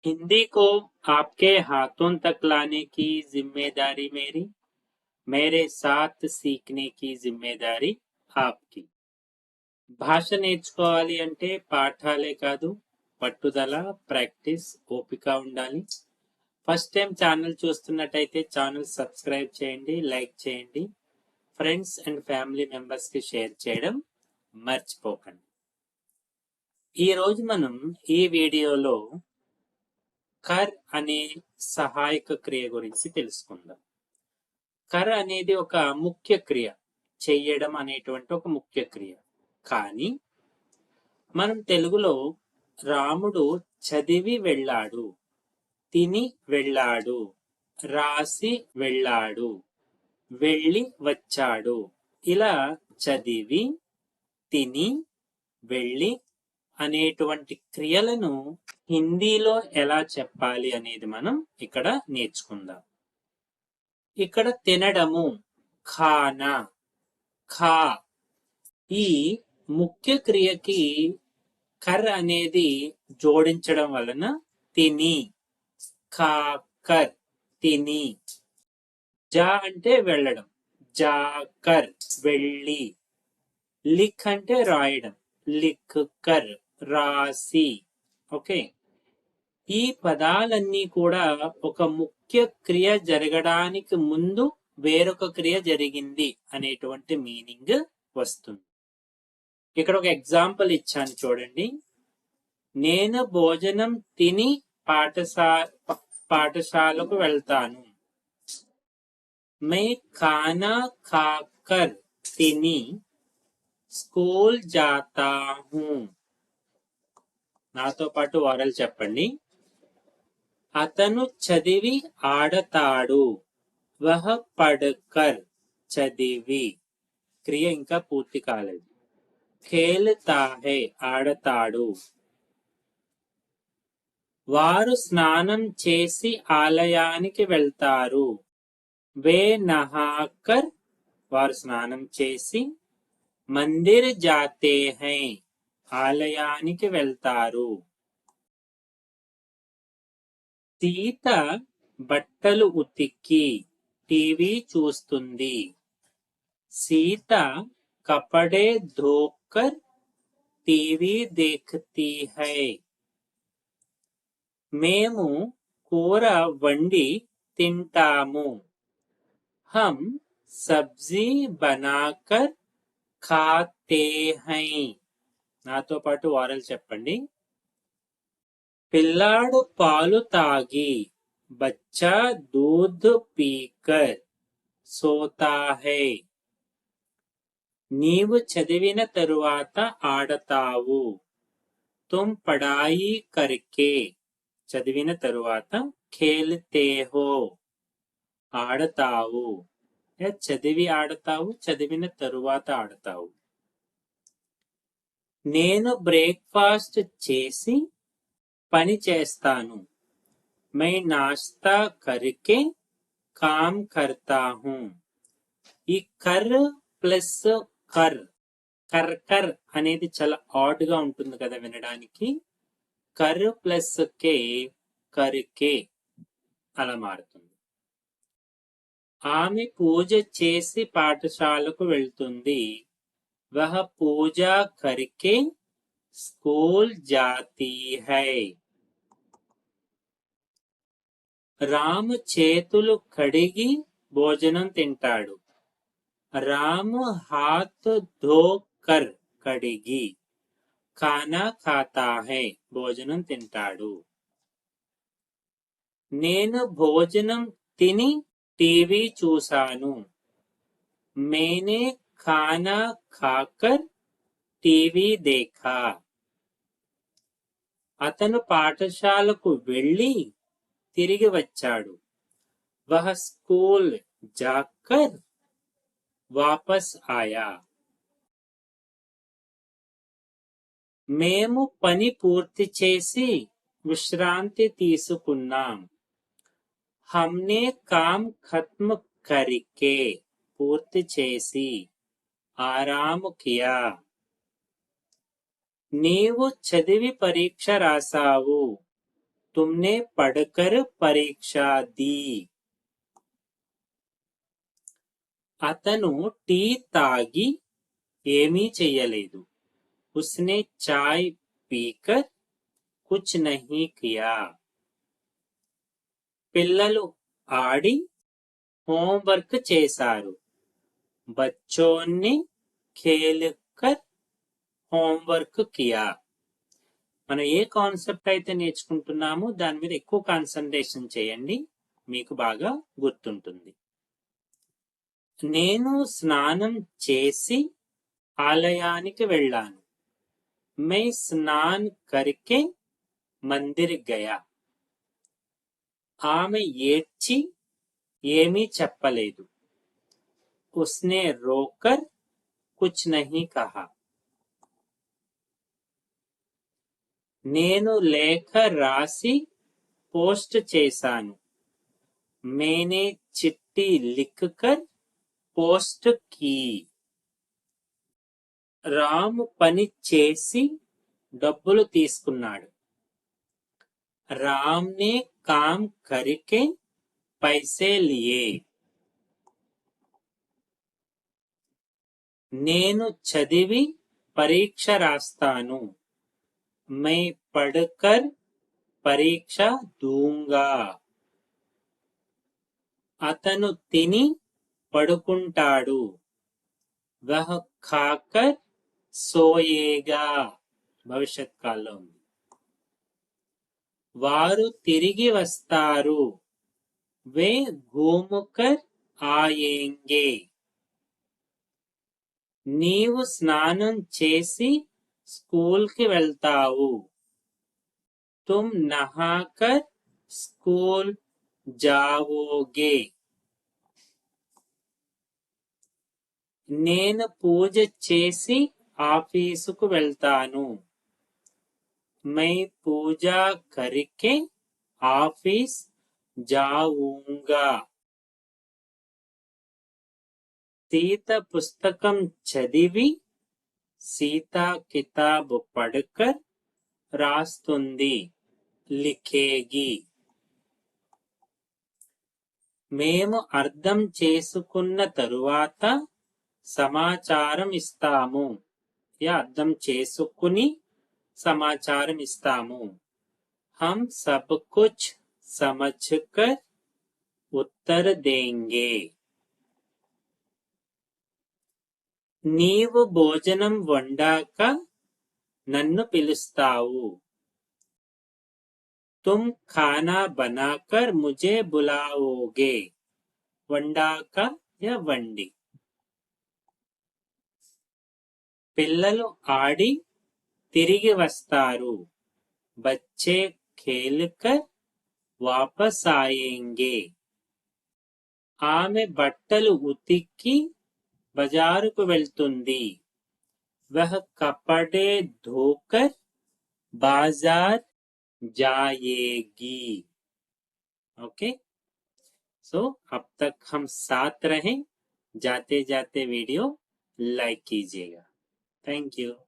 हिंदी को आपके हाथों तक लाने की जिम्मेदारी मेरी, मेरे साथ सीखने की जिम्मेदारी आपकी. భాష నేర్చుకోవాలి అంటే పాఠాలే కాదు, పట్టుదల, ప్రాక్టీస్, ఓపిక ఉండాలి. ఫస్ట్ టైం ఛానల్ చూస్తున్నట్టయితే ఛానల్ సబ్స్క్రైబ్ చేయండి, లైక్ చేయండి, ఫ్రెండ్స్ అండ్ ఫ్యామిలీ మెంబర్స్ కి షేర్ చేయడం మర్చిపోకండి. ఈ రోజు మనం ఈ వీడియోలో కర్ అనే సహాయక క్రియ గురించి తెలుసుకుందాం. కర్ అనేది ఒక ముఖ్య క్రియ, చెయ్యడం అనేటువంటి ఒక ముఖ్య క్రియ. కానీ మనం తెలుగులో రాముడు చదివి వెళ్ళాడు, తిని వెళ్ళాడు, రాసి వెళ్ళాడు, వెళ్ళి వచ్చాడు, ఇలా చదివి, తిని, వెళ్ళి అనేటువంటి క్రియలను హిందీలో ఎలా చెప్పాలి అనేది మనం ఇక్కడ నేర్చుకుందాం. ఇక్కడ తినడము, ఖానా, ఖా, ఈ ముఖ్య క్రియకి కర్ అనేది జోడించడం వలన తిని, ఖాకర్, తిని. జా అంటే వెళ్ళడం, జాకర్, వెళ్ళి. లిఖ్ అంటే రాయడం, లిఖ్ కర్, రాసి. ఓకే, ఈ పదాలన్నీ కూడా ఒక ముఖ్య క్రియ జరగడానికి ముందు వేరొక క్రియ జరిగింది అనేటువంటి మీనింగ్ వస్తుంది. ఇక్కడ ఒక ఎగ్జాంపుల్ ఇచ్చాను చూడండి. నేను భోజనం తిని పాఠశాలకు వెళ్తాను. मैं खाना खाकर తిని స్కూల్ జాతా హూ. నాతో పాటు వారలు చెప్పండి. అతను చదివి ఆడతాడు, వహ పడ్కర్, చదివి. క్రియ ఇంకా పూర్తి కాలేదు. ఖేల్తా హై, ఆడతాడు. వారు స్నానం చేసి ఆలయానికి వెళ్తారు. వే నహాకర్, వారు స్నానం చేసి, మందిర్ జాతే హై, ఆలయానికి వెళ్తారు. సీత బట్టలు ఉతికి టీవీ చూస్తుంది. సీత కపడే ధోకర్ టీవీ దేఖతీ హై. మేము కూర వండి తింటాము. हम सब्जी बनाकर खाते हैं. నాతో పాటు వారలు చెప్పండి. పిల్లాడు పాలు తాగి, బచ్చా दूध पीकर सोता है. నీవు చదివిన తరువాత ఆడతావు. तुम पढ़ाई करके, చదివిన తరువాత, खेलते हो, ఆడతావు. చదివి ఆడతావు, చదివిన తరువాత ఆడతావు. నేను బ్రేక్ఫాస్ట్ చేసి పని చేస్తాను. मैं नाश्ता करके काम करता हूँ. ఈ కర్ ప్లస్ కర్, కర్ కర్ అనేది చాలా ఆడ్ గా ఉంటుంది కదా వినడానికి. కర్ ప్లస్ కే, కర్కే అలా మారుతుంది. ఆమె పూజ చేసి పాఠశాలకు వెళ్తుంది. వహ పూజా కర్కే స్కూల్ జాతీ హై. రాము చేతులు కడిగి భోజనం తింటాడు. రాము హాత్ ధోకర్, కడిగి, ఖానా ఖాతా హై, భోజనం తింటాడు. నేను భోజనం తిని టీవీ చూశాను. मैंने खाना खाकर టీవీ देखा. అతను పాఠశాలకు వెళ్ళి తిరిగి వచ్చాడు. వహ స్కూల్ జాకర్ వాపస్ ఆయా. మేము పని పూర్తి చేసి విశ్రాంతి తీసుకున్నాం. हमने काम खत्म करके, పూర్తి చేసి, ఆరాము కియా. నీవు చదివి పరీక్ష రాసావు. तुमने पढ़कर परीक्षा दी. అతను టీ తాగి ఏమీ చెయ్యలేదు. उसने चाय पीकर कुछ नहीं किया. పిల్లలు ఆడి హోంవర్క్ చేశారు. बच्चों ने खेलकर होमवर्क किया. మనం ఏ కాన్సెప్ట్ అయితే నేర్చుకుంటున్నామో దాని మీద ఎక్కువ కాన్సంట్రేషన్ చేయండి, మీకు బాగా గుర్తుంటుంది. నేను స్నానం చేసి ఆలయానికి వెళ్ళాను. मैं स्नान करके मंदिर गया. ఆమె ఏడ్చి ఏమీ చెప్పలేదు. उसने रोकर कुछ नहीं कहा. నేను లేఖ రాసి పోస్ట్ చేశాను. मैंने चिट्ठी लिखकर पोस्ट की. రాము పని చేసి డబ్బులు తీసుకున్నాడు. राम ने काम करके पैसे लिए. నేను చదివి పరీక్ష రాస్తాను. मैं पढ़कर परीक्षा दूंगा. అతను తిని పడుకుంటాడు. वह खाकर सोएगा. భవిష్యత్ కాలంలో ఉంది. వారు తిరిగి వస్తారు. वे घूमकर आएंगे. నీవు స్నానం చేసి స్కూల్ కి వెళ్తావు. तुम नहाकर स्कूल जाओगे. నేను పూజ చేసి ఆఫీసుకు వెళ్తాను. मैं पूजा करके ऑफिस जाऊंगा. సీత పుస్తకం చదివి సీతా కితాబ్ పढ़कर రాస్తుంది. లిఖేగి. మేము అర్థం చేసుకున్న తరువాత సమాచారం ఇస్తాము. అర్థం చేసుకుని సమాచారం ఇస్తాము. हम सब कुछ समझकर उत्तर देंगे. నీవు భోజనం వండాక నన్ను పిలుస్తావు. तुम खाना बनाकर मुझे बुलाओगे. వండాక వండి. పిల్లలు ఆడి తిరిగి వస్తారు. बच्चे खेलकर वापस आएंगे. ఆమె బట్టలు ఉతికి బజారుకు వెళ్తుంది. वह कपड़े धोकर बाजार जाएगी. ओके, सो अब तक हम साथ रहें. जाते जाते वीडियो लाइक कीजिएगा. Thank you.